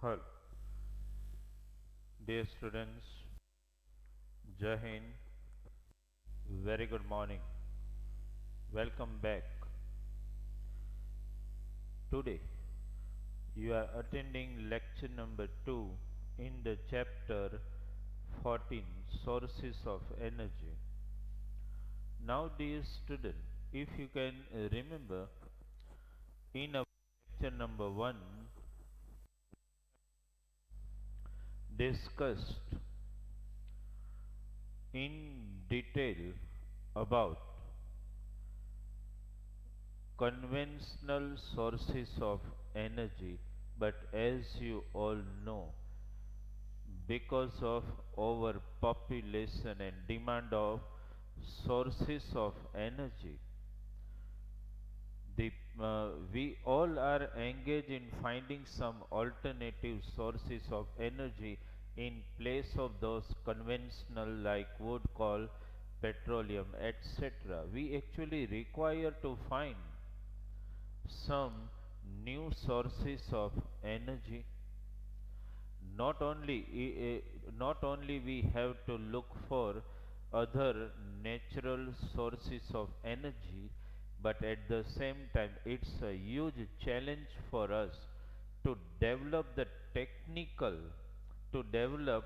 Hello, dear students, Jai Hind, very good morning. Welcome back. Today, you are attending lecture number 2 in the chapter 14 Sources of Energy. Now, dear student, if you can remember, in our lecture number 1, discussed in detail about conventional sources of energy, but as you all know, because of overpopulation and demand of sources of energy, we all are engaged in finding some alternative sources of energy in place of those conventional like wood, coal, petroleum, etc. We actually require to find some new sources of energy. Not only we have to look for other natural sources of energy, but at the same time it's a huge challenge for us to develop the technical to develop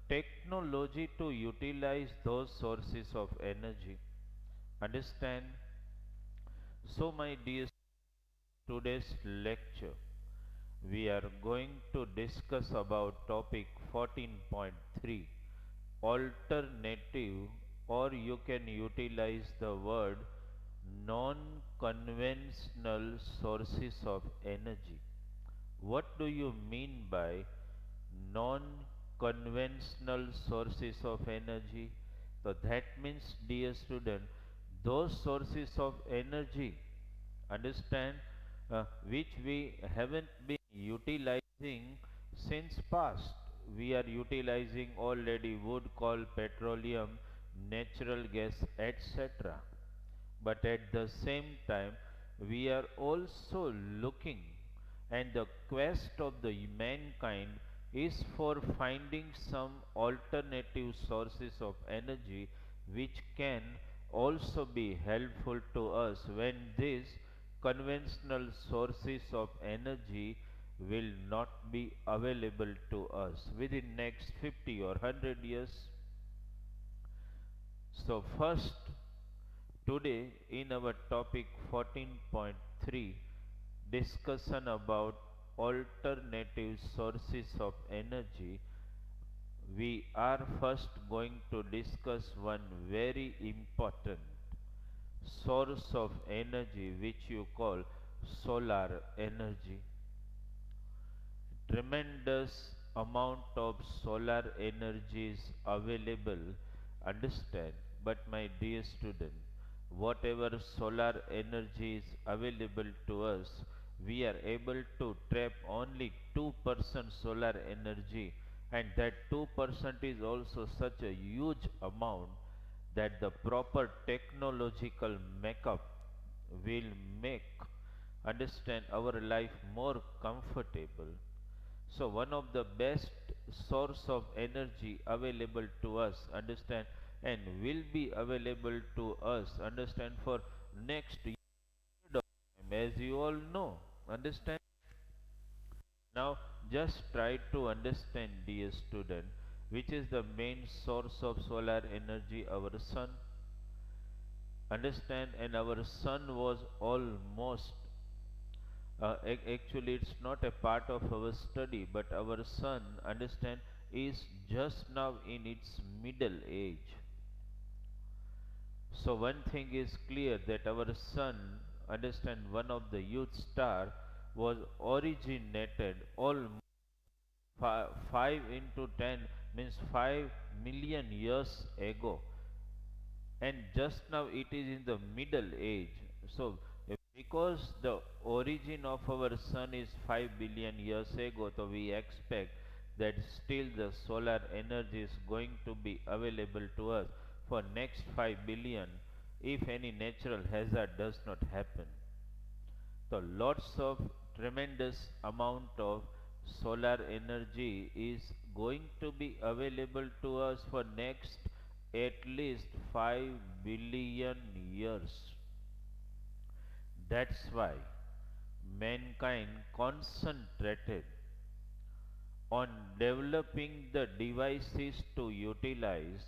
technology to utilize those sources of energy. Understand? So my dear, today's lecture we are going to discuss about topic 14.3, alternative, or you can utilize the word non conventional sources of energy. What do you mean by non conventional sources of energy? So that means, dear student, those sources of energy, understand, which we haven't been utilizing since past. We are utilizing already wood, coal, petroleum, natural gas, etc. But at the same time we are also looking, and the quest of the mankind is for finding some alternative sources of energy which can also be helpful to us when these conventional sources of energy will not be available to us within next 50 or 100 years. So first, today in our topic 14.3, discussion about alternative sources of energy, we are first going to discuss one very important source of energy which you call solar energy. Tremendous amount of solar energy is available, understand. But my dear student, whatever solar energy is available to us, we are able to trap only 2% solar energy, and that 2% is also such a huge amount that the proper technological makeup will make, understand, our life more comfortable. So one of the best source of energy available to us, understand, and will be available to us, understand, for next year of time, as you all know, understand. Now just try to understand, dear student, which is the main source of solar energy, our sun. Understand, and our sun was almost actually it's not a part of our study, but our sun, understand, is just now in its middle age. So one thing is clear, that our sun, understand, one of the youth star, was originated almost 5 into 10 means 5 million years ago, and just now it is in the middle age. So because the origin of our sun is 5 billion years ago, so we expect that still the solar energy is going to be available to us for next 5 billion if any natural hazard does not happen. So lots of tremendous amount of solar energy is going to be available to us for next at least 5 billion years. That's why mankind concentrated on developing the devices to utilize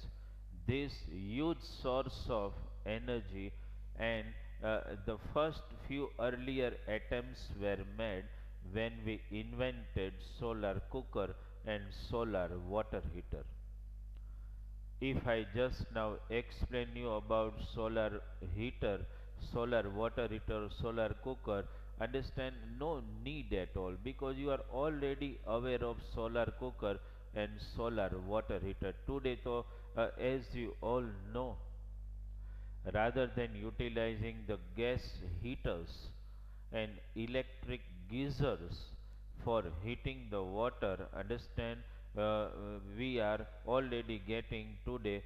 this huge source of energy, and the first few earlier attempts were made when we invented solar cooker and solar water heater. If I just now explain you about solar heater, solar water heater, solar cooker, understand no need at all, because you are already aware of solar cooker and solar water heater. Today, though, as you all know, rather than utilizing the gas heaters and electric geysers for heating the water, understand, we are already getting today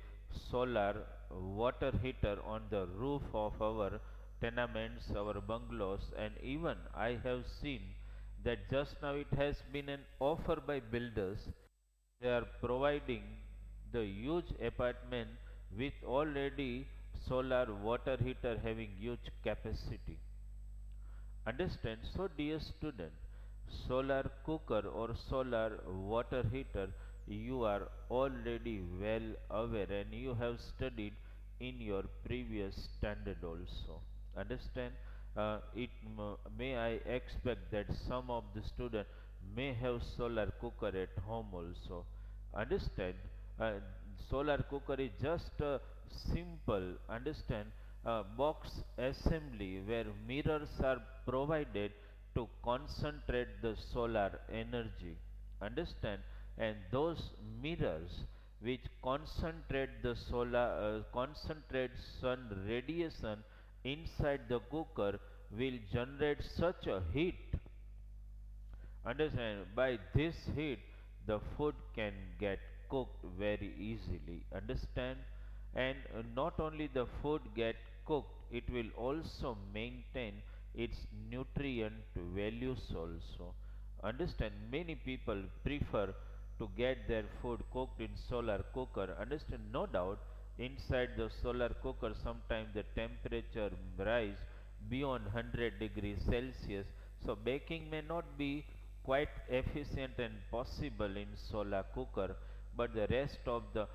solar water heater on the roof of our tenements, our bungalows. And even I have seen that just now it has been an offer by builders. They are providing the huge apartment with already solar water heater having huge capacity. Understand? So, dear student, solar cooker or solar water heater, you are already well aware and you have studied in your previous standard also. Understand? May I expect that some of the student may have solar cooker at home also. Understand? uh, Solar cooker is just a simple, understand, box assembly where mirrors are provided to concentrate the solar energy. Understand? And those mirrors which concentrate the solar concentrate sun radiation inside the cooker will generate such a heat. Understand? By this heat, the food can get cooked very easily. Understand? And not only the food get cooked, it will also maintain its nutrient values also. Understand? Many people prefer to get their food cooked in solar cooker. Understand? No doubt, inside the solar cooker, sometimes the temperature rise beyond 100 degrees Celsius. So baking may not be quite efficient and possible in solar cooker, but the rest of the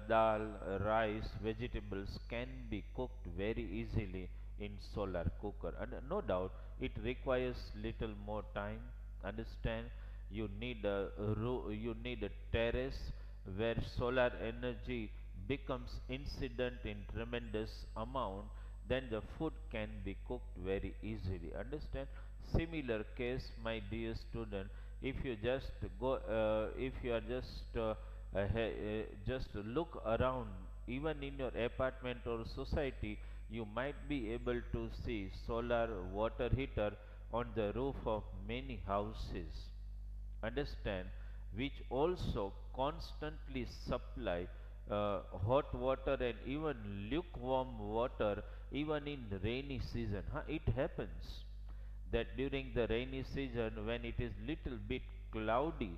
dal, rice, vegetables can be cooked very easily in solar cooker. And no doubt it requires little more time. Understand? You need a terrace where solar energy becomes incident in tremendous amount, then the food can be cooked very easily. Understand? Similar case, my dear student, if you just go if you are just look around, even in your apartment or society, you might be able to see solar water heater on the roof of many houses. Understand? Which also constantly supply hot water and even lukewarm water even in rainy season. It happens that during the rainy season, when it is little bit cloudy,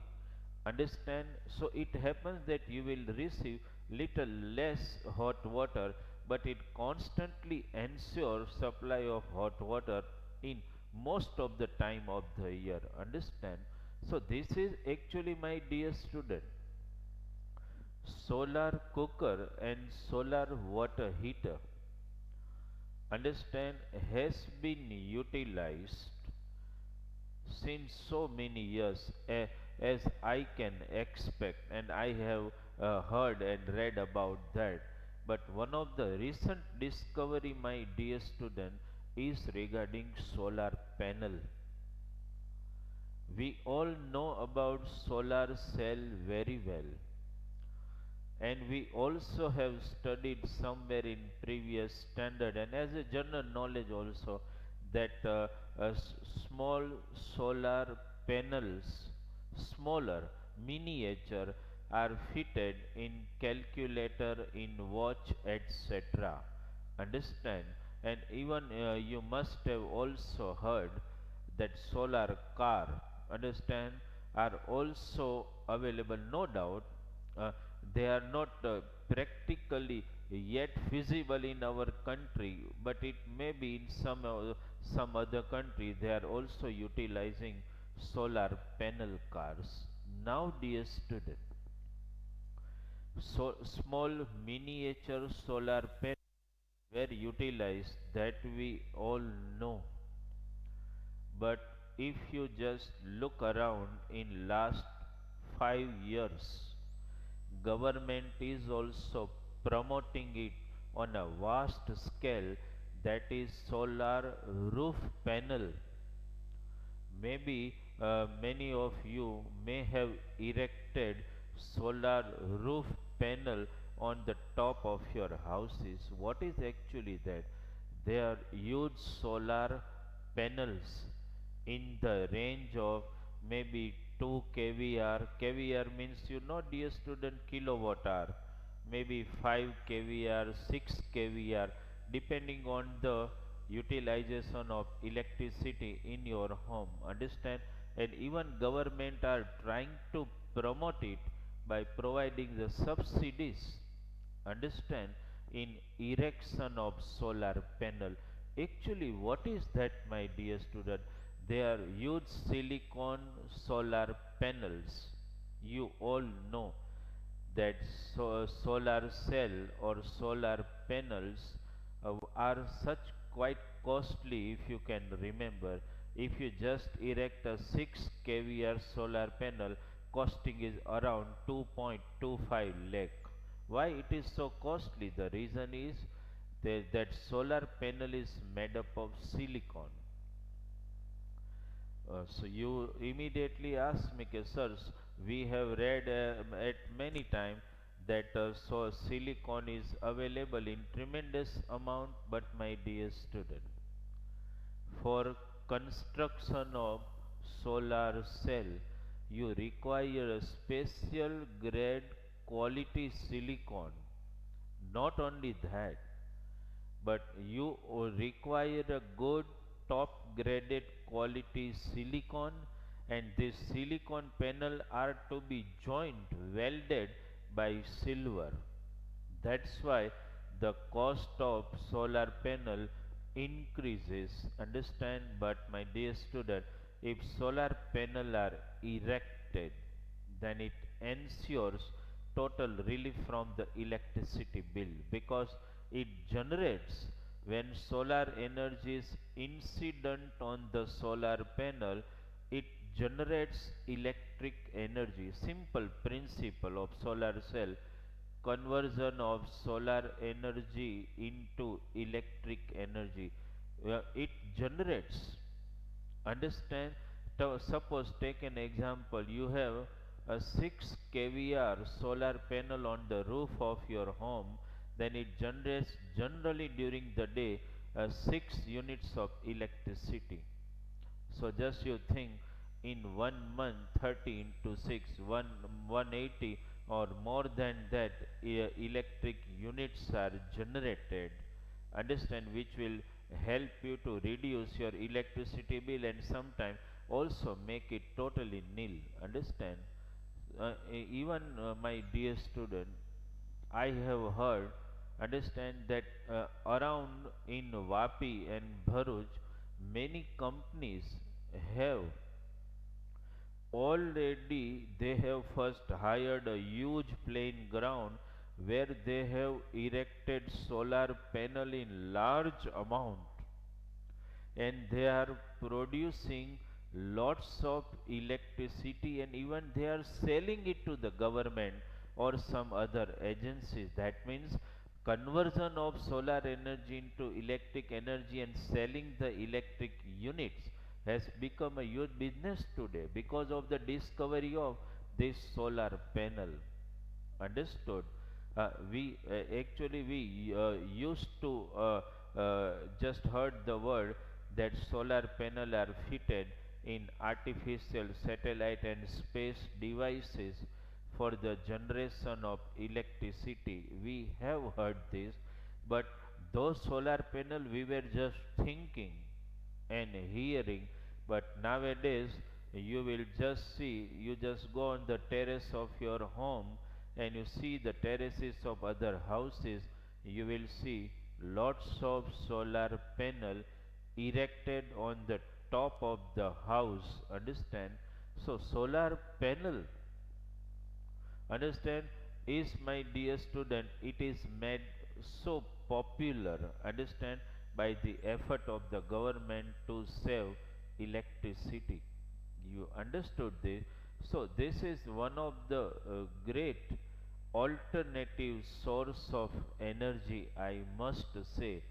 understand, so it happens that you will receive little less hot water, but it constantly ensures supply of hot water in most of the time of the year. Understand? So this is actually, my dear student, solar cooker and solar water heater, understand, has been utilized since so many years, as I can expect, and I have heard and read about that. But one of the recent discovery, my dear student, is regarding solar panel. We all know about solar cell very well, and we also have studied somewhere in previous standard and as a general knowledge also that small solar panels, smaller, miniature, are fitted in calculator, in watch, etc. Understand? And even you must have also heard that solar car, understand, are also available, no doubt. uh, they are not practically yet feasible in our country, but it may be in some other country they are also utilizing solar panel cars. Now, dear student, so small miniature solar panels were utilized, that we all know. But if you just look around in last 5 years, government is also promoting it on a vast scale, that is solar roof panel. Maybe many of you may have erected solar roof panel on the top of your houses. What is actually that? They are huge solar panels in the range of maybe 2 kVR. kVR means, you know, dear student, kilowatt hour. Maybe 5 kVR, 6 kVR, depending on the utilization of electricity in your home. Understand? And even government are trying to promote it by providing the subsidies. Understand? In erection of solar panel. Actually, what is that, my dear student? They are huge silicon solar panels. You all know that solar cell or solar panels are such quite costly. If you can remember, if you just erect a 6 kVR solar panel, costing is around 2.25 lakh. Why it is so costly? The reason is that solar panel is made up of silicon. So you immediately ask me, "Okay, sirs, we have read at many times that so silicon is available in tremendous amount, but my dear student, for construction of solar cell, you require a special grade quality silicon. Not only that, but you require a good top graded quality silicon, and this silicon panel are to be joint welded by silver. That's why the cost of solar panel increases. Understand? But my dear student, if solar panel are erected, then it ensures total relief from the electricity bill, because it generates, when solar energy is incident on the solar panel, it generates electric energy. Simple principle of solar cell: conversion of solar energy into electric energy. It generates. Understand? Suppose, take an example. You have a 6 kVR solar panel on the roof of your home, then it generates generally during the day 6 units of electricity. So just you think, in 1 month, 30 into 6, 180 or more than that electric units are generated. Understand? Which will help you to reduce your electricity bill, and sometimes also make it totally nil. Understand? Even my dear student, I have heard, understand, that around in Vapi and Bharuch, many companies have already, they have first hired a huge plain ground where they have erected solar panel in large amount, and they are producing lots of electricity, and even they are selling it to the government or some other agencies. That means conversion of solar energy into electric energy and selling the electric units has become a huge business today because of the discovery of this solar panel. Understood? We used to just heard the word that solar panel are fitted in artificial satellite and space devices for the generation of electricity. We have heard this, but those solar panel we were just thinking and hearing, but nowadays You will just see, you just go on the terrace of your home and you see the terraces of other houses, you will see lots of solar panel erected on the top of the house. Understand? So solar panel, understand, is, my dear student, it is made so popular, understand, by the effort of the government to save electricity. You understood this? So this is one of the great alternative source of energy, I must say.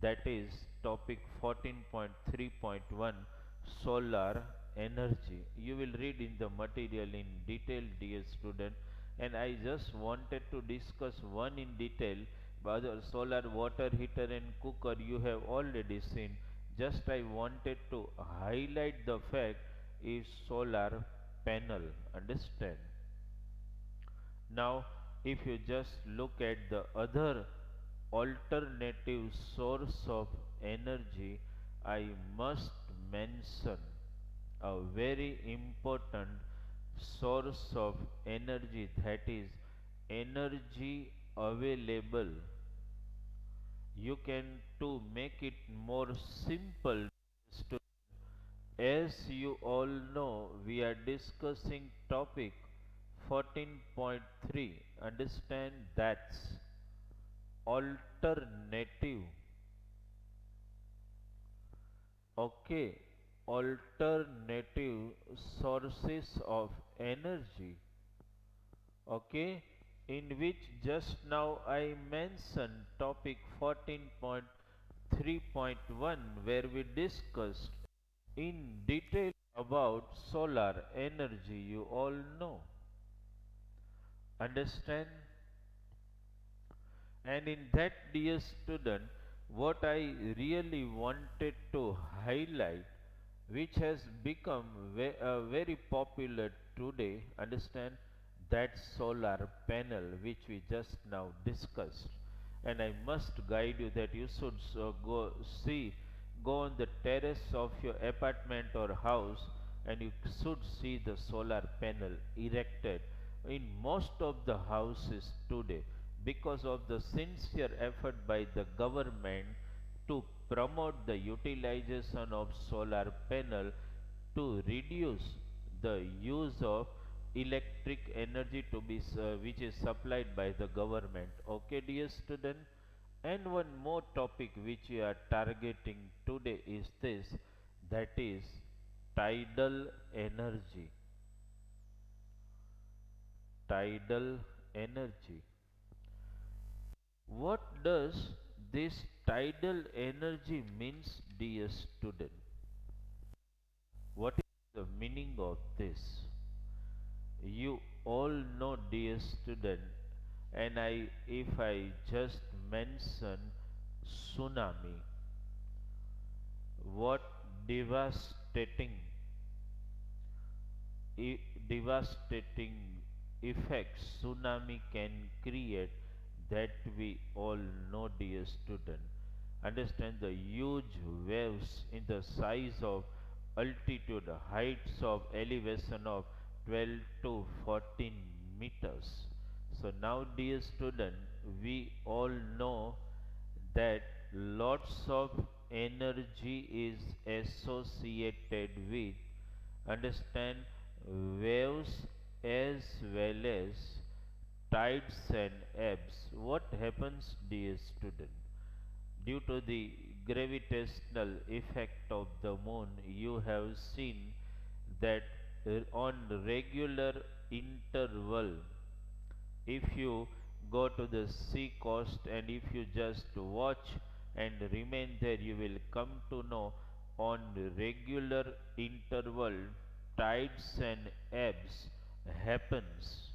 That is topic 14.3.1, solar energy. You will read in the material in detail, dear student, and I just wanted to discuss one in detail. Other solar water heater and cooker you have already seen. Just I wanted to highlight the fact is solar panel. Understand? Now, if you just look at the other alternative source of energy, I must mention a very important source of energy, that is energy available. You can to make it more simple, as you all know, we are discussing topic 14.3. Understand, that's alternative. Okay, alternative sources of energy. Okay, in which just now I mentioned topic 14.3.1, where we discussed in detail about solar energy. You all know. Understand? And in that, dear student, what I really wanted to highlight, which has become very popular today, understand, that solar panel which we just now discussed. And I must guide you that you should go on the terrace of your apartment or house, and you should see the solar panel erected in most of the houses today, because of the sincere effort by the government to promote the utilization of solar panel to reduce the use of electric energy to be which is supplied by the government. Okay, dear student. And one more topic which we are targeting today is this, that is tidal energy. Tidal energy. What does this tidal energy means, dear student? What is the meaning of this? You all know, dear student, and if I just mention tsunami, what devastating devastating effects tsunami can create, that we all know, dear student. Understand, the huge waves in the size of altitude, heights of elevation of 12 to 14 meters. So now, dear student, we all know that lots of energy is associated with, understand, waves as well as tides and ebbs. What happens, dear student? Due to the gravitational effect of the moon, you have seen that on regular interval, if you go to the sea coast and if you just watch and remain there, you will come to know on regular interval tides and ebbs happens.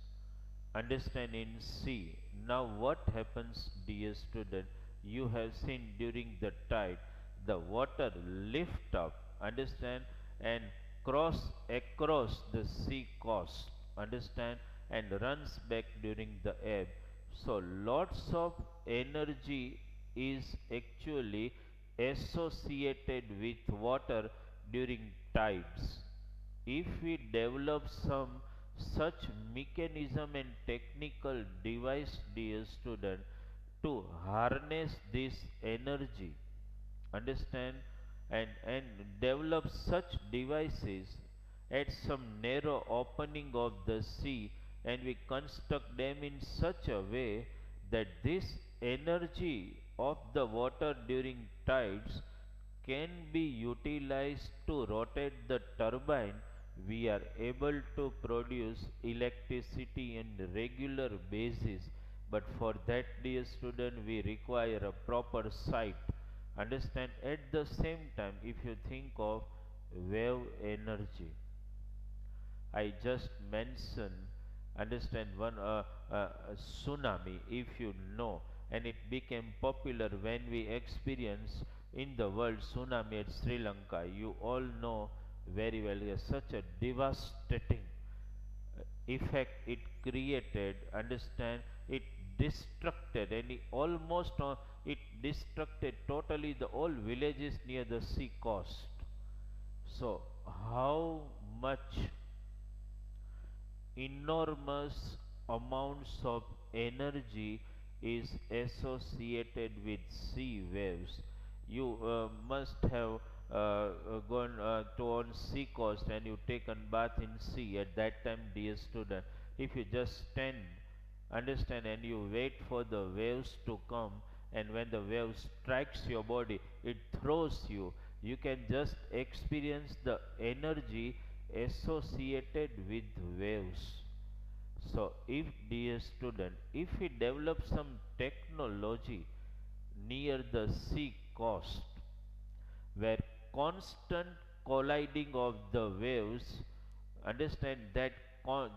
Understand, in sea. Now what happens, dear student? You have seen during the tide, the water lift up, understand, and cross across the sea coast, understand, and runs back during the ebb. So lots of energy is actually associated with water during tides. if we develop some such mechanism and technical device, dear student, to harness this energy, understand, and develop such devices at some narrow opening of the sea, and we construct them in such a way that this energy of the water during tides can be utilized to rotate the turbine, we are able to produce electricity in regular basis. But for that, dear student, we require a proper site. Understand? At the same time, if you think of wave energy, I just mentioned, understand, one tsunami, if you know, and it became popular when we experienced in the world tsunami at Sri Lanka. You all know very well. Yes, such a devastating effect it created. Understand? It destructed and it almost it destructed totally the all villages near the sea coast. So, how much enormous amounts of energy is associated with sea waves. You must have gone to on sea coast and you taken bath in sea at that time, dear student. If you just stand, understand, and you wait for the waves to come, and when the wave strikes your body, it throws you. You can just experience the energy associated with waves. So, if, dear student, if we develop some technology near the sea coast where constant colliding of the waves, understand that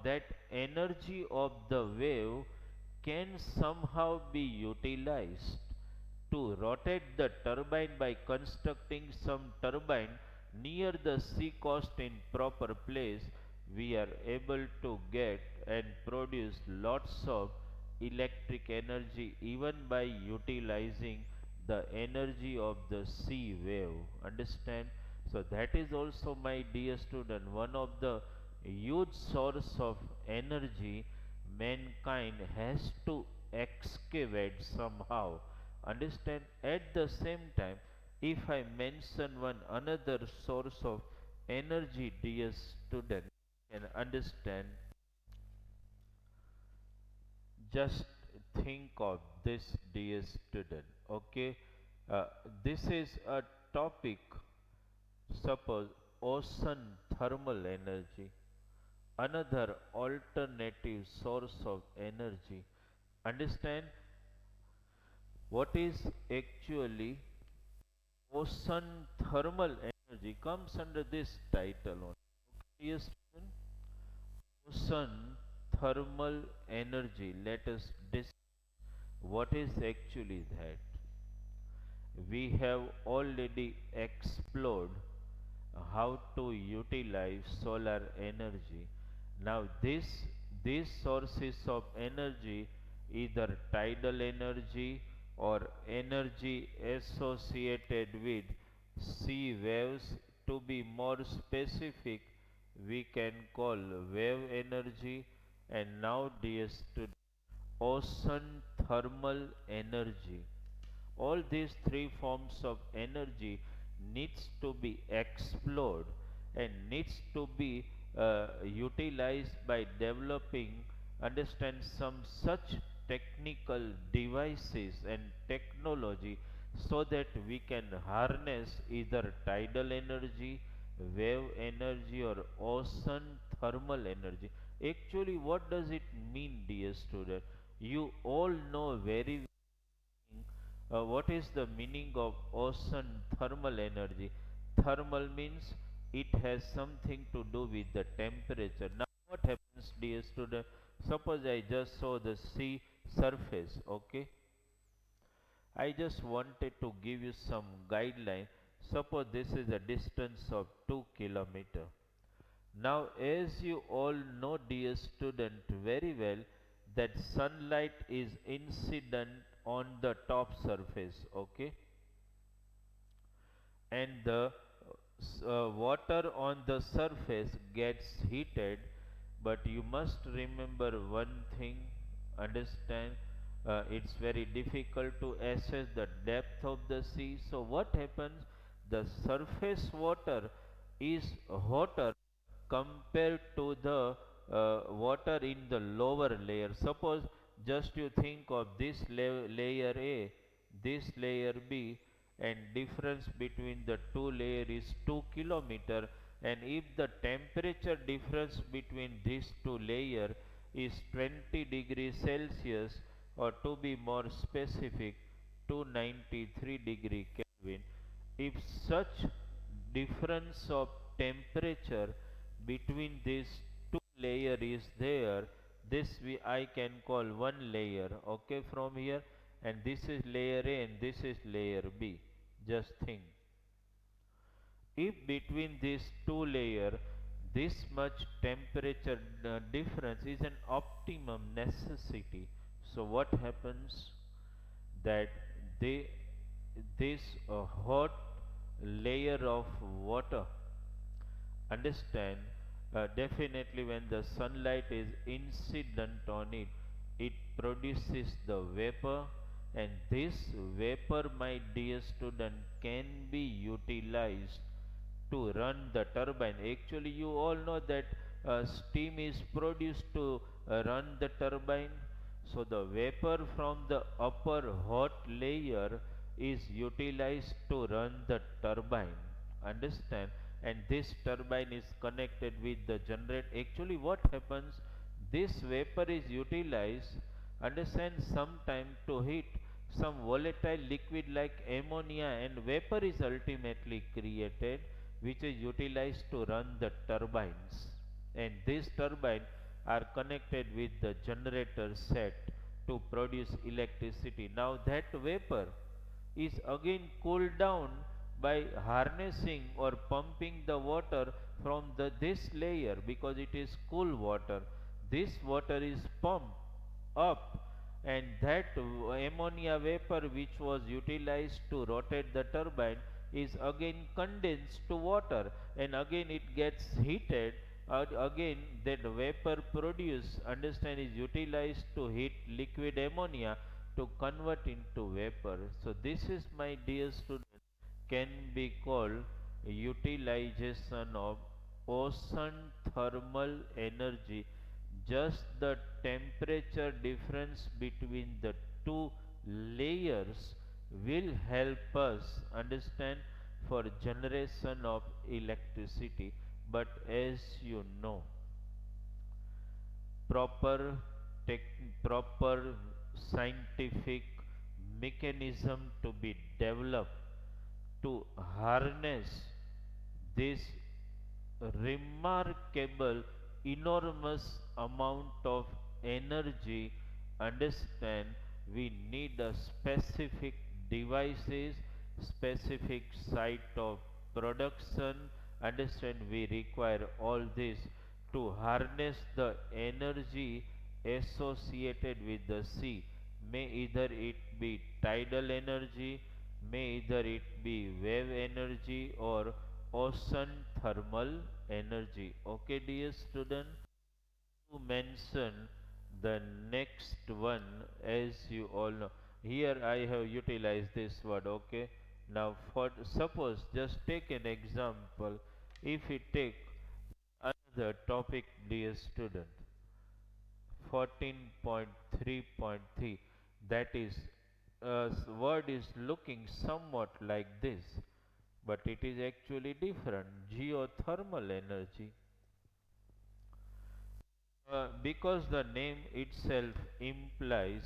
that energy of the wave can somehow be utilized to rotate the turbine by constructing some turbine near the sea coast in proper place, we are able to get and produce lots of electric energy even by utilizing the energy of the sea wave. Understand? So that is also, my dear student, one of the huge source of energy mankind has to excavate somehow. Understand? At the same time, if I mention one another source of energy, dear student, can understand, just think of this, dear student. Okay, uh, this is a topic. Suppose ocean thermal energy, another alternative source of energy. Understand what is actually ocean thermal energy comes under this title only. Yes, student? Ocean thermal energy. Let us discuss what is actually that. We have already explored how to utilize solar energy. Now these sources of energy, either tidal energy or energy associated with sea waves, to be more specific, we can call wave energy. And now, dear students, ocean thermal energy, all these three forms of energy needs to be explored and needs to be utilized by developing, understand, some such technical devices and technology so that we can harness either tidal energy, wave energy, or ocean thermal energy. Actually, what does it mean, dear student? You all know very what is the meaning of ocean thermal energy? Thermal means it has something to do with the temperature. Now, what happens, dear student? Suppose I just saw the sea surface, okay? I just wanted to give you some guideline. Suppose this is a distance of 2 kilometer. Now, as you all know, dear student, very well, that sunlight is incident on the top surface, okay, and the water on the surface gets heated, but you must remember one thing, understand, it's very difficult to assess the depth of the sea. So what happens, the surface water is hotter compared to the water in the lower layer. Suppose just you think of this layer A, this layer B, and difference between the two layer is 2 kilometer, and if the temperature difference between these two layer is 20 degrees Celsius, or to be more specific 293 degree Kelvin, if such difference of temperature between these two layer is there, this I can call one layer, okay, from here, and this is layer A and this is layer B. Just think, if between these two layer this much temperature difference is an optimum necessity, so what happens, that they this hot layer of water, understand, definitely when the sunlight is incident on it, it produces the vapor, and this vapor, my dear student, can be utilized to run the turbine. Actually, you all know that steam is produced to run the turbine. So the vapor from the upper hot layer is utilized to run the turbine. Understand? And this turbine is connected with the generator. Actually, what happens? This vapor is utilized, understand, sometime to heat some volatile liquid like ammonia, and vapor is ultimately created, which is utilized to run the turbines, and these turbines are connected with the generator set to produce electricity. Now that vapor is again cooled down by harnessing or pumping the water from this layer, because it is cool water. This water is pumped up, and that ammonia vapor which was utilized to rotate the turbine is again condensed to water, and again it gets heated. Again that vapor produced, understand, is utilized to heat liquid ammonia to convert into vapor. So this is, my dear student, can be called utilization of ocean thermal energy. Just the temperature difference between the two layers will help us, understand, for generation of electricity. But as you know, proper tech, proper scientific mechanism to be developed to harness this remarkable, enormous amount of energy. Understand, we need a specific devices, specific site of production. Understand, we require all this to harness the energy associated with the sea. May either it be tidal energy, may either it be wave energy, or ocean thermal energy. Okay, dear student, to mention the next one, as you all know. Here I have utilized this word. Okay, now for suppose, just take an example. If we take another topic, dear student, 14.3.3, that is, word is looking somewhat like this, but it is actually different. Geothermal energy. Because the name itself implies,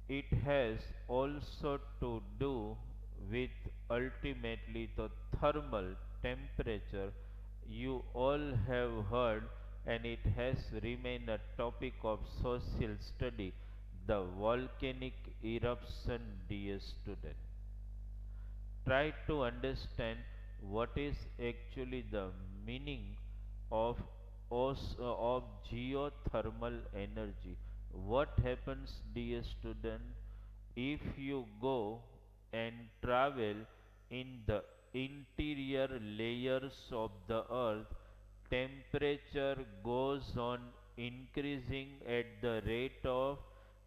it has also to do with ultimately the thermal temperature. You all have heard, and it has remained a topic of social study, the volcanic eruption, dear student. Try to understand what is actually the meaning of of geothermal energy. What happens, dear student, if you go and travel in the interior layers of the earth, temperature goes on increasing at the rate of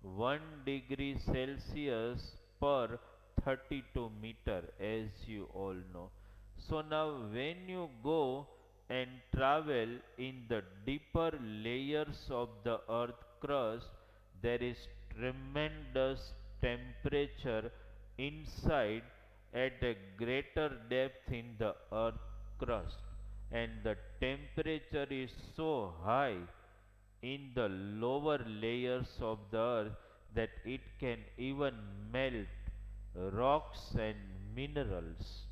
1 degree Celsius per 32 meter, as you all know. So now when you go and travel in the deeper layers of the earth crust, there is tremendous temperature inside at a greater depth in the earth crust, and the temperature is so high in the lower layers of the earth that it can even melt rocks and minerals.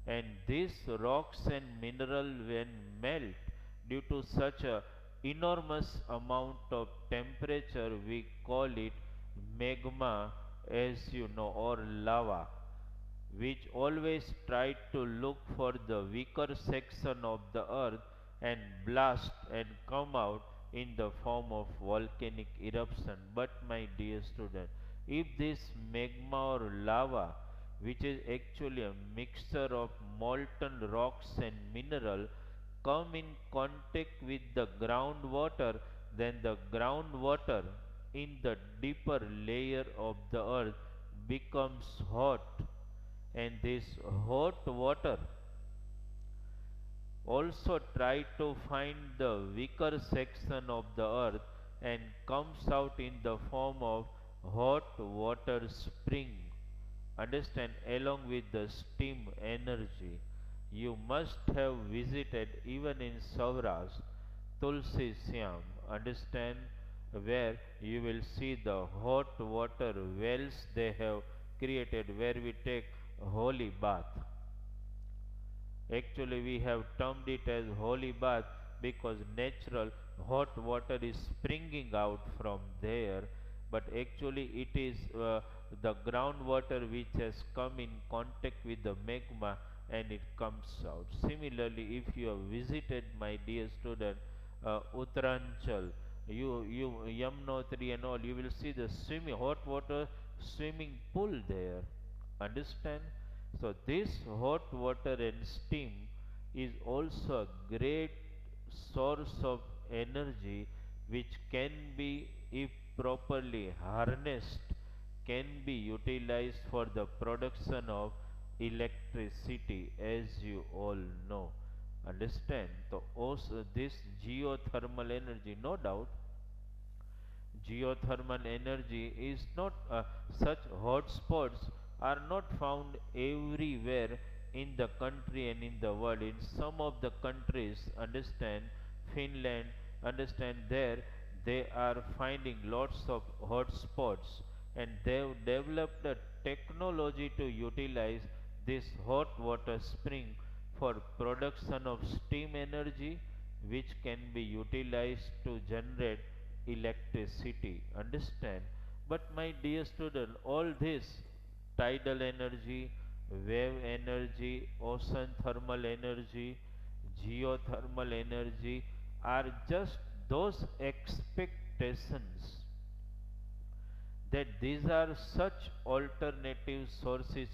And these rocks and mineral when melt due to such a enormous amount of temperature, we call it magma, as you know, or lava, which always try to look for the weaker section of the earth and blast and come out in the form of volcanic eruption. But my dear student, if this magma or lava, which is actually a mixture of molten rocks and mineral, come in contact with the groundwater, then the groundwater in the deeper layer of the earth becomes hot, and this hot water also try to find the weaker section of the earth and comes out in the form of hot water spring. Understand, along with the steam energy. You must have visited even in Saurashtra, Tulsi Siam. Understand, where you will see the hot water wells they have created, where we take holy bath. Actually, we have termed it as holy bath because natural hot water is springing out from there, but actually, it is the groundwater which has come in contact with the magma and it comes out. Similarly, if you have visited, my dear student, Uttaranchal, you Yamunotri and all, you will see the swimming hot water swimming pool there. Understand? So this hot water and steam is also a great source of energy which can be, if properly harnessed, can be utilized for the production of electricity, as you all know. Understand? So also this geothermal energy, no doubt, geothermal energy is not such hotspots are not found everywhere in the country and in the world. In some of the countries, understand, Finland, understand, there they are finding lots of hotspots, and they've developed a technology to utilize this hot water spring for production of steam energy, which can be utilized to generate electricity. Understand? But my dear student, all this tidal energy, wave energy, ocean thermal energy, geothermal energy are just those expectations that these are such alternative sources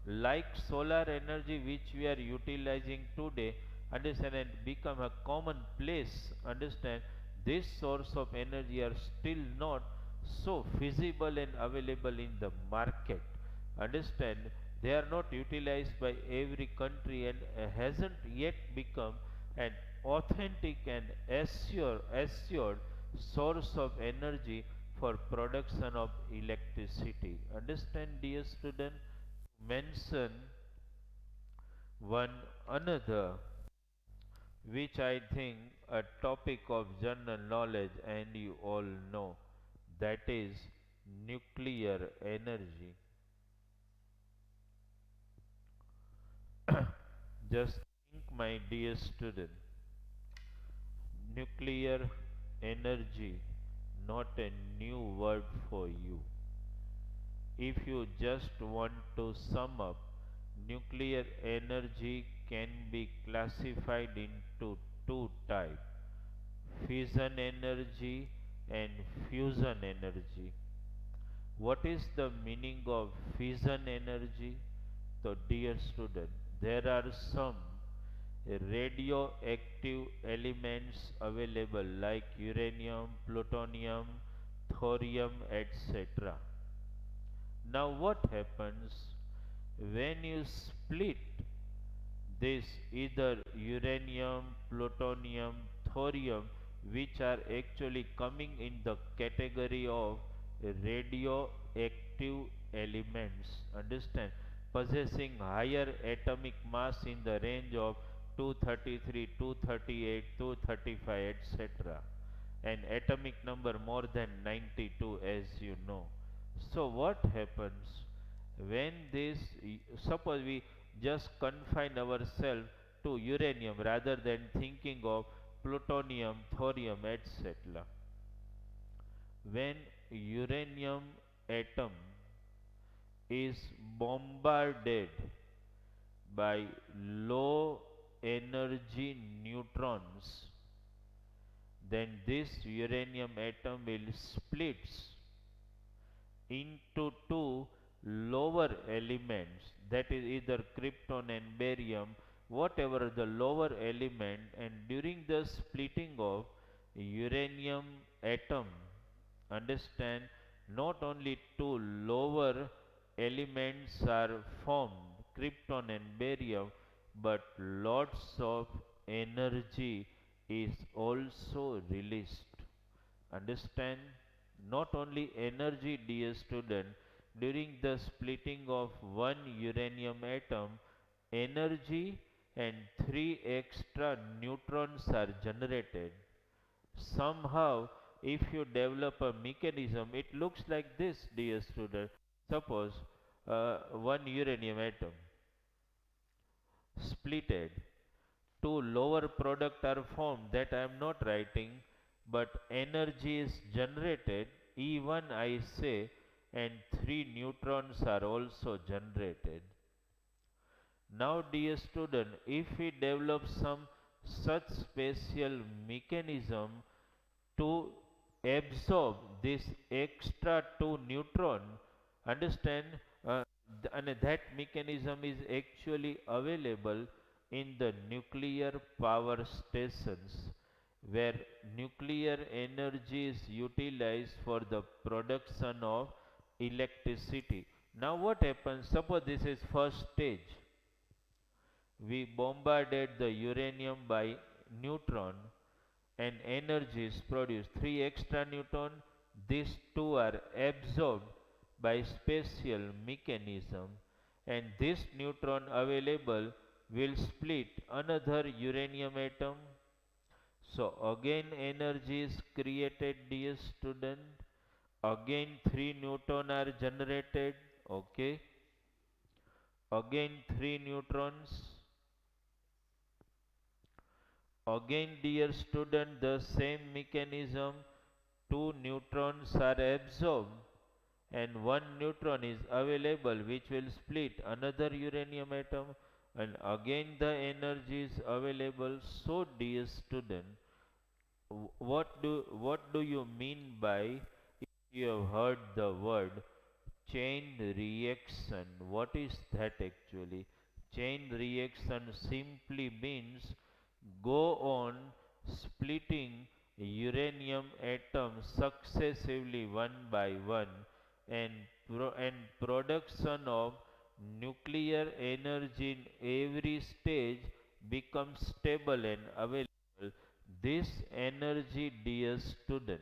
like solar energy which we are utilizing today. Understand, and become a commonplace. Understand, this source of energy are still not so feasible and available in the market. Understand, they are not utilized by every country and hasn't yet become an authentic and assured source of energy for production of electricity. Understand, dear student? Mention one another, which I think a topic of general knowledge and you all know, that is nuclear energy. Just think, my dear student, nuclear energy, not a new word for you. If you just want to sum up, nuclear energy can be classified into two types: fission energy and fusion energy. What is the meaning of fission energy? So, dear student, there are some radioactive elements available like uranium, plutonium, thorium, etc. Now, what happens when you split this either uranium, plutonium, thorium, which are actually coming in the category of radioactive elements, understand, possessing higher atomic mass in the range of 233, 238, 235, etc., and atomic number more than 92, as you know. So what happens when this, suppose we just confine ourselves to uranium rather than thinking of plutonium, thorium, etc. When uranium atom is bombarded by low energy neutrons, then this uranium atom will splits into two lower elements, that is either krypton and barium, whatever the lower element, and during the splitting of uranium atom, understand, not only two lower elements are formed, krypton and barium, but lots of energy is also released. Understand? Not only energy, dear student, during the splitting of one uranium atom, energy and three extra neutrons are generated. Somehow, if you develop a mechanism, it looks like this, dear student. Suppose one uranium atom splitted, two lower product are formed, that I am not writing, but energy is generated, E1 I say, and three neutrons are also generated. Now, dear student, if we develop some such special mechanism to absorb this extra two neutron, understand, and that mechanism is actually available in the nuclear power stations, where nuclear energy is utilized for the production of electricity. Now what happens, suppose this is first stage, we bombarded the uranium by neutron and energy is produced, 3 extra neutron, these two are absorbed by special mechanism, and this neutron available will split another uranium atom. So again energy is created, dear student, again 3 neutron are generated, okay, again 3 neutrons. Again, dear student, the same mechanism, two neutrons are absorbed and one neutron is available which will split another uranium atom, and again the energy is available. So, dear student, what do you mean by, if you have heard the word chain reaction? What is that actually? Chain reaction simply means go on splitting uranium atoms successively one by one, and, and production of nuclear energy in every stage becomes stable and available. This energy, dear student,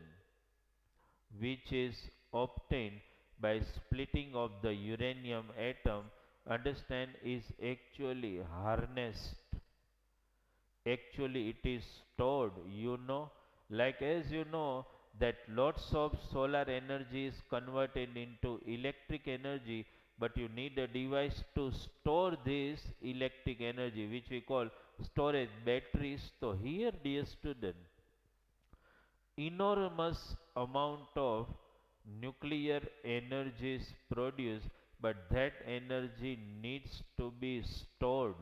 which is obtained by splitting of the uranium atom, understand, is actually harnessed, actually it is stored, like, as you know, that lots of solar energy is converted into electric energy, but you need a device to store this electric energy, which we call storage batteries. So here, dear student, enormous amount of nuclear energy is produced, but that energy needs to be stored.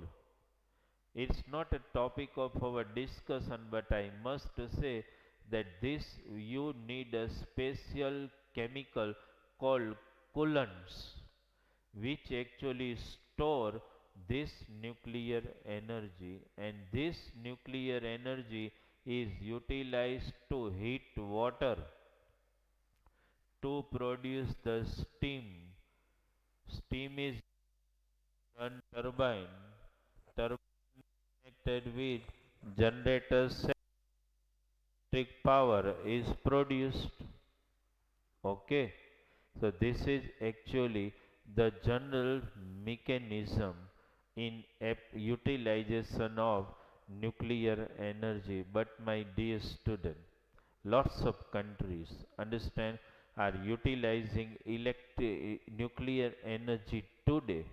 It's not a topic of our discussion, but I must say that this, you need a special chemical called coolants, which actually store this nuclear energy, and this nuclear energy is utilized to heat water to produce the steam. Steam is run turbine. Turbine connected with generators, electric power is produced. Okay, so this is actually the general mechanism in utilization of nuclear energy. But my dear student, lots of countries understand are utilizing nuclear energy today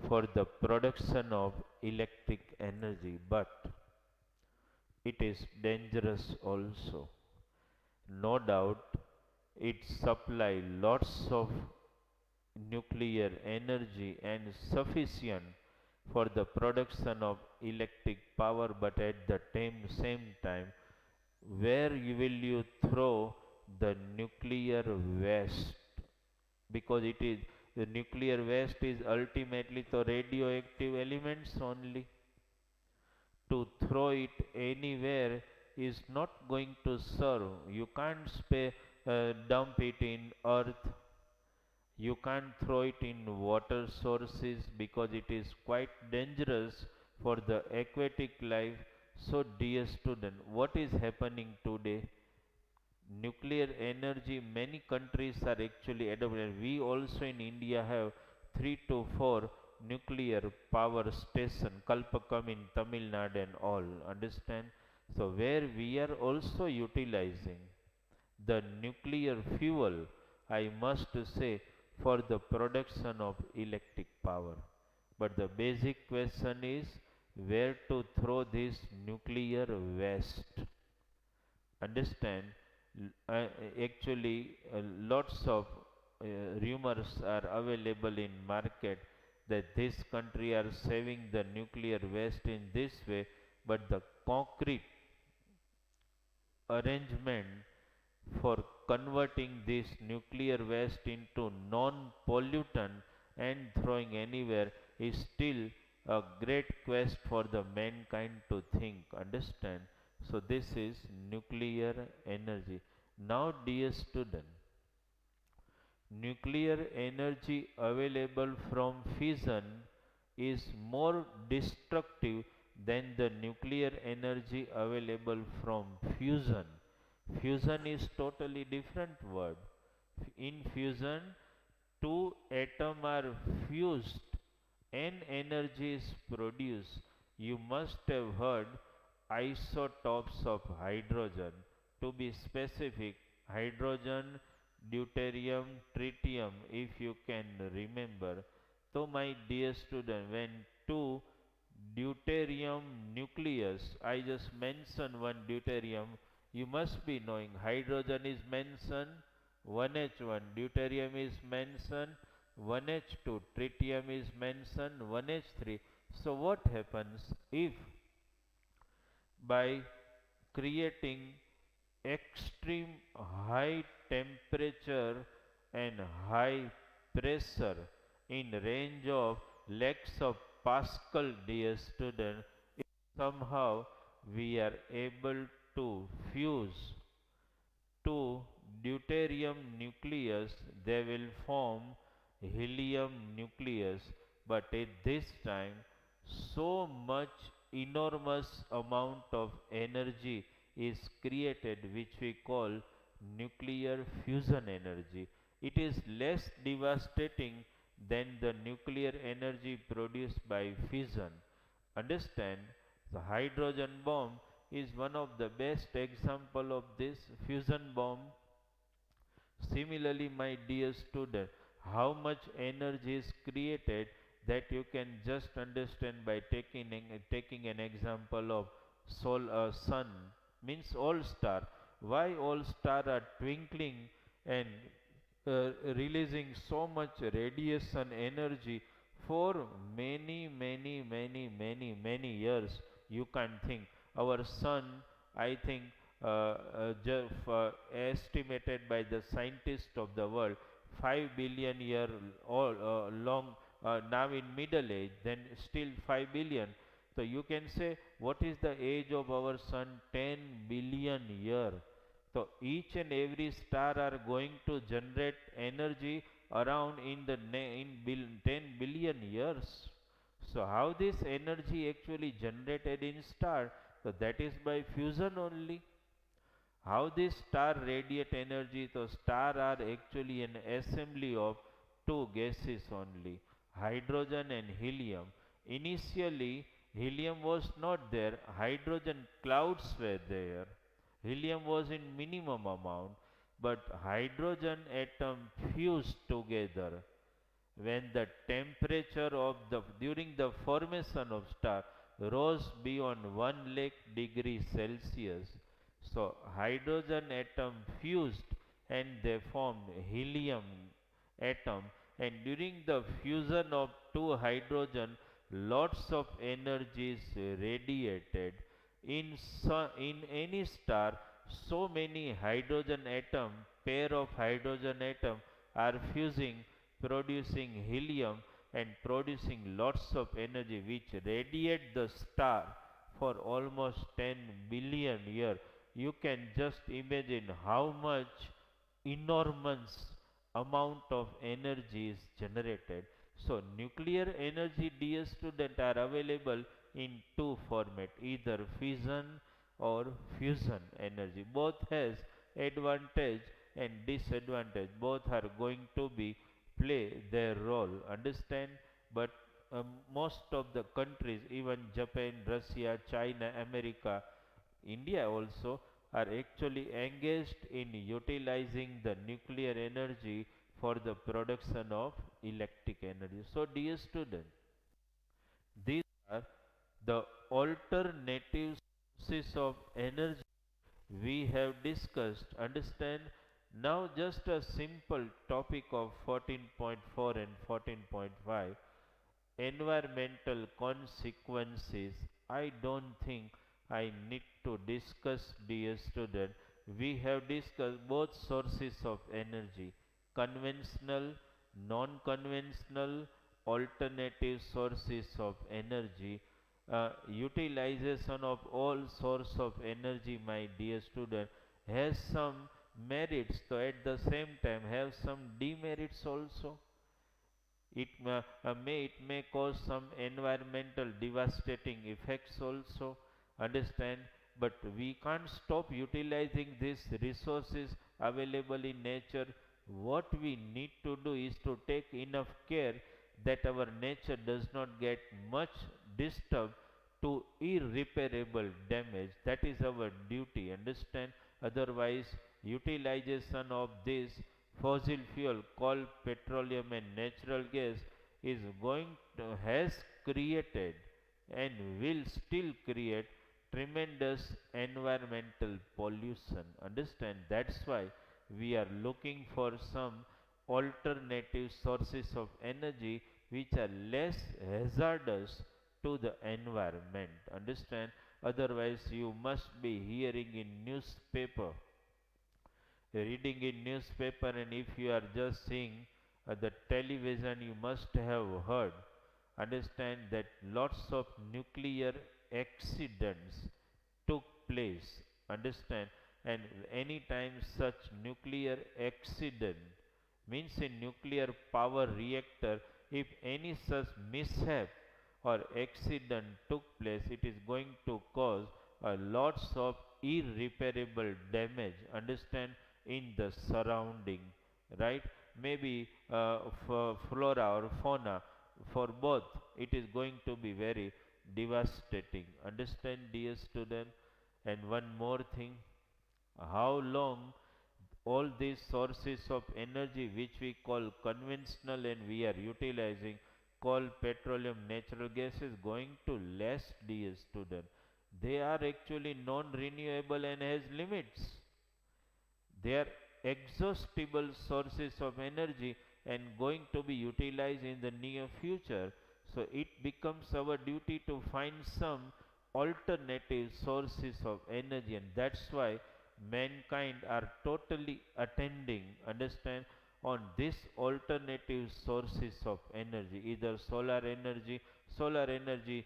for the production of electric energy, but it is dangerous also. No doubt it supply lots of nuclear energy and sufficient for the production of electric power, but at the same time, where will you throw the nuclear waste? Because it is the nuclear waste is ultimately the radioactive elements only. To throw it anywhere is not going to serve. You can't dump it in earth. You can't throw it in water sources because it is quite dangerous for the aquatic life. So dear student, what is happening today? Nuclear energy, many countries are actually adopting. We also in India have 3 to 4 nuclear power station, Kalpakam in Tamil Nadu and all, understand? So where we are also utilizing the nuclear fuel, I must say, for the production of electric power. But the basic question is where to throw this nuclear waste. Understand? Actually, lots of rumors are available in market that this country are saving the nuclear waste in this way, but the concrete arrangement for converting this nuclear waste into non-pollutant and throwing anywhere is still a great quest for the mankind to think, understand? So this is nuclear energy. Now dear student, nuclear energy available from fission is more destructive than the nuclear energy available from fusion. Fusion is totally different word. In fusion, two atoms are fused and energy is produced. You must have heard isotopes of hydrogen. To be specific, hydrogen, deuterium, tritium, if you can remember. So, my dear student, when two deuterium nucleus, I just mentioned one deuterium, you must be knowing hydrogen is mentioned 1H1, deuterium is mentioned 1H2, tritium is mentioned 1H3. So what happens if by creating extreme high temperature and high pressure in range of lakhs of Pascal, dear student, if somehow we are able to fuse two deuterium nucleus, they will form helium nucleus. But at this time, so much enormous amount of energy is created, which we call nuclear fusion energy. It is less devastating than the nuclear energy produced by fission. Understand? The hydrogen bomb is one of the best example of this fusion bomb. Similarly, my dear student, how much energy is created, that you can just understand by taking an example of sun, means all star. Why all star are twinkling and releasing so much radiation energy for many years? You can think our sun, I think, estimated by the scientists of the world, 5 billion year long now in middle age, then still 5 billion. So you can say what is the age of our sun? 10 billion year. So each and every star are going to generate energy around in the 10 billion years. So how this energy actually generated in star? So that is by fusion only. How this star radiate energy? So star are actually an assembly of two gases only, hydrogen and helium. Initially, helium was not there, hydrogen clouds were there. Helium was in minimum amount, but hydrogen atom fused together when the temperature of the during the formation of star rose beyond 1 lakh degree Celsius. So hydrogen atom fused and they formed helium atom, and during the fusion of two hydrogen lots of energy is radiated. In any star, so many hydrogen atom, pair of hydrogen atom are fusing, producing helium and producing lots of energy which radiate the star for almost 10 billion years. You can just imagine how much enormous amount of energy is generated. So nuclear energy, dear student, are available in two format, either fission or fusion energy. Both has advantage and disadvantage. Both are going to be play their role. Understand? But most of the countries, even Japan, Russia, China, America, India also, are actually engaged in utilizing the nuclear energy for the production of electric energy. So, dear student, these are the alternative sources of energy we have discussed. Understand? Now, just a simple topic of 14.4 and 14.5, environmental consequences. I don't think I need to discuss, dear student. We have discussed both sources of energy, conventional, non conventional, alternative sources of energy. Utilization of all source of energy, my dear student, has some merits, so at the same time have some demerits also. It may cause some environmental devastating effects also. Understand? But we can't stop utilizing these resources available in nature. What we need to do is to take enough care that our nature does not get much disturbed to irreparable damage. That is our duty. Understand? Otherwise, utilization of this fossil fuel called petroleum and natural gas is going to has created and will still create tremendous environmental pollution. Understand? That's why we are looking for some alternative sources of energy which are less hazardous to the environment. Understand? Otherwise you must be hearing in newspaper, reading in newspaper, and if you are just seeing the television, you must have heard. Understand that lots of nuclear accidents took place. Understand? And anytime such nuclear accident, means in nuclear power reactor, if any such mishap or accident took place, it is going to cause lots of irreparable damage. Understand? In the surrounding, right? Maybe for flora or fauna, for both it is going to be very devastating. Understand, dear student? And one more thing, how long all these sources of energy which we call conventional and we are utilizing, called petroleum, natural gas, is going to last, dear student? They are actually non renewable and has limits. They are exhaustible sources of energy and going to be utilized in the near future. So it becomes our duty to find some alternative sources of energy, and that's why mankind are totally attending, understand, on these alternative sources of energy, either solar energy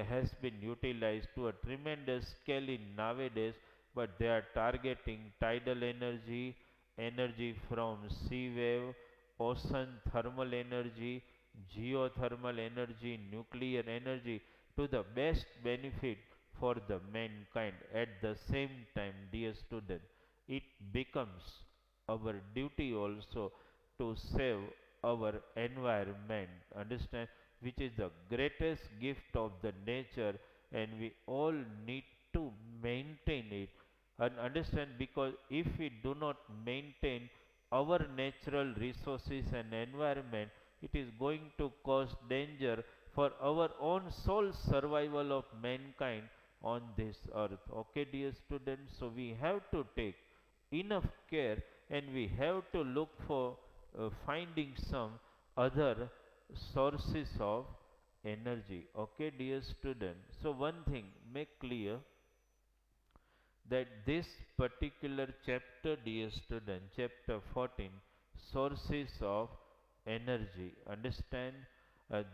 has been utilized to a tremendous scale in nowadays, but they are targeting tidal energy, energy from sea wave, ocean thermal energy, geothermal energy, nuclear energy, to the best benefit for the mankind. At the same time, dear student, it becomes our duty also to save our environment, understand, which is the greatest gift of the nature, and we all need to maintain it and understand, because if we do not maintain our natural resources and environment, it is going to cause danger for our own soul survival of mankind on this earth. Okay, dear students, so we have to take enough care, and we have to look for finding some other sources of energy. Okay, dear student, so one thing make clear, that this particular chapter, dear student, chapter 14, sources of energy, understand,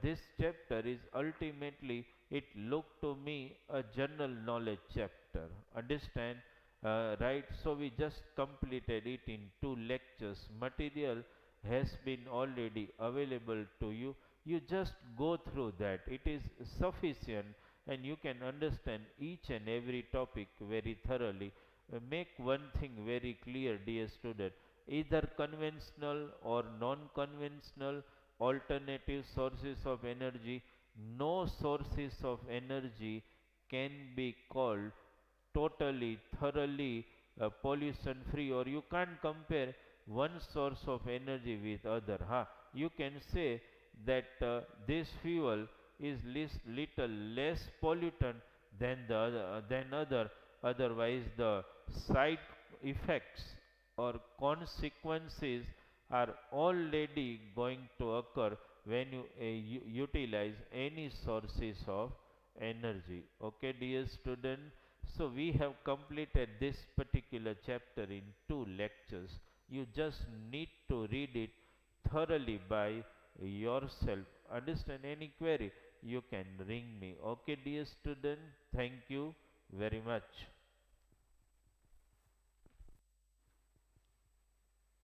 this chapter is ultimately, it look to me a general knowledge chapter, understand, right? So we just completed it in 2 lectures. Material has been already available to you. You just go through that, it is sufficient, and you can understand each and every topic very thoroughly. Make one thing very clear, dear student, either conventional or non-conventional alternative sources of energy, no sources of energy can be called totally thoroughly pollution free, or you can't compare one source of energy with other. You can say that this fuel is little less pollutant than the other, otherwise the side effects or consequences are already going to occur when you utilize any sources of energy. Okay, dear student, so we have completed this particular chapter in 2 lectures. You just need to read it thoroughly by yourself. Understand, any query you can ring me. Okay, dear student, thank you very much.